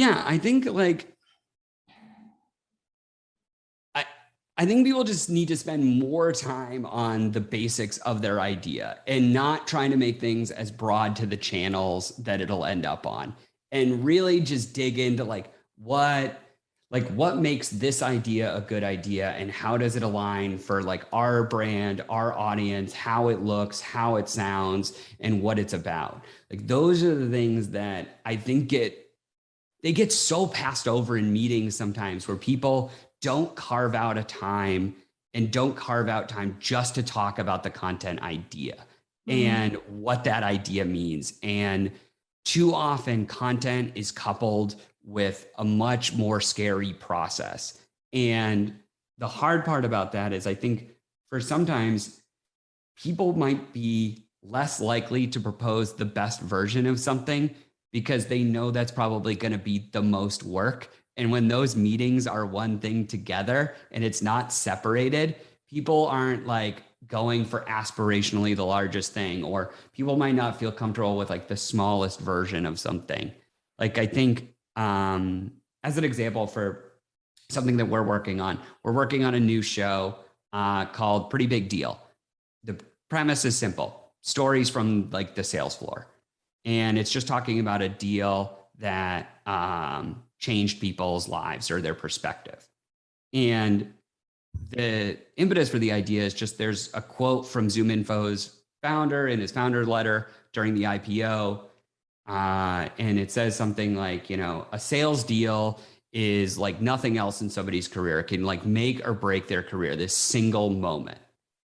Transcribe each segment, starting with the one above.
Yeah, I think like I think people just need to spend more time on the basics of their idea and not trying to make things as broad to the channels that it'll end up on, and really just dig into what makes this idea a good idea and how does it align for like our brand, our audience, how it looks, how it sounds, and what it's about. Like those are the things that I think get so passed over in meetings sometimes, where people don't carve out a time and don't carve out time just to talk about the content idea and what that idea means. And too often content is coupled with a much more scary process. And the hard part about that is I think for sometimes people might be less likely to propose the best version of something because they know that's probably going to be the most work. And when those meetings are one thing together and it's not separated, people aren't like going for aspirationally the largest thing, or people might not feel comfortable with like the smallest version of something. Like I think as an example for something that we're working on a new show called Pretty Big Deal. The premise is simple: stories from like the sales floor. And it's just talking about a deal that changed people's lives or their perspective. And the impetus for the idea is just there's a quote from ZoomInfo's founder in his founder letter during the IPO. And it says something like, a sales deal is like nothing else in somebody's career. It can like make or break their career, this single moment.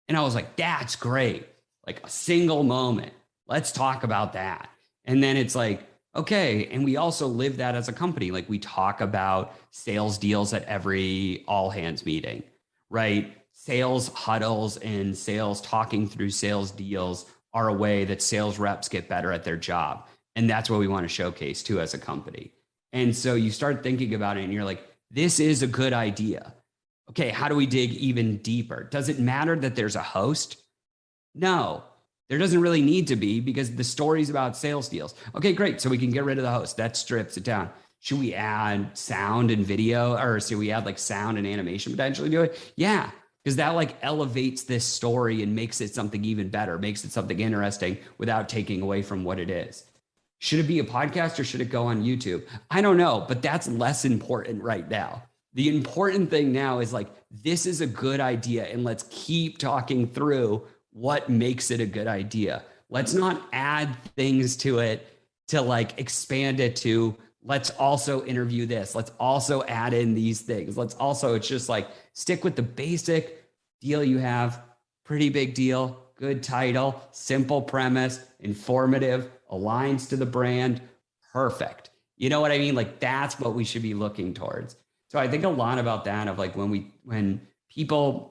And I was like, that's great. Like a single moment. Let's talk about that. And then it's like, okay. And we also live that as a company. Like we talk about sales deals at every all hands meeting, right? Sales huddles and sales talking through sales deals are a way that sales reps get better at their job. And that's what we want to showcase too as a company. And so you start thinking about it and you're like, this is a good idea. Okay, how do we dig even deeper? Does it matter that there's a host? No, there doesn't really need to be, because the story's about sales deals. Okay, great. So we can get rid of the host. That strips it down. Should we add sound and video, or should we add like sound and animation potentially to it? Yeah, because that like elevates this story and makes it something even better, makes it something interesting without taking away from what it is. Should it be a podcast or should it go on YouTube? I don't know, but that's less important right now. The important thing now is like, this is a good idea, and let's keep talking through what makes it a good idea. Let's not add things to it to like expand it to, let's also interview this. Let's also add in these things. It's just like stick with the basic deal you have. Pretty big deal, good title, simple premise, informative, aligns to the brand. Perfect. You know what I mean? Like that's what we should be looking towards. So I think a lot about that of like when people,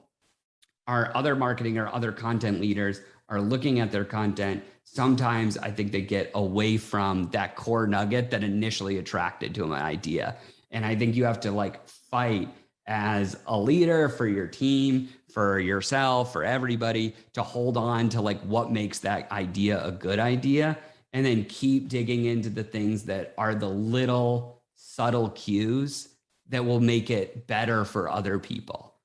our other marketing or other content leaders are looking at their content, sometimes I think they get away from that core nugget that initially attracted to an idea. And I think you have to like fight as a leader for your team, for yourself, for everybody, to hold on to like what makes that idea a good idea, and then keep digging into the things that are the little subtle cues that will make it better for other people.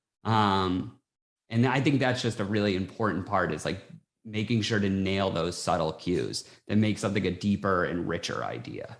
And I think that's just a really important part, is like making sure to nail those subtle cues that make something a deeper and richer idea.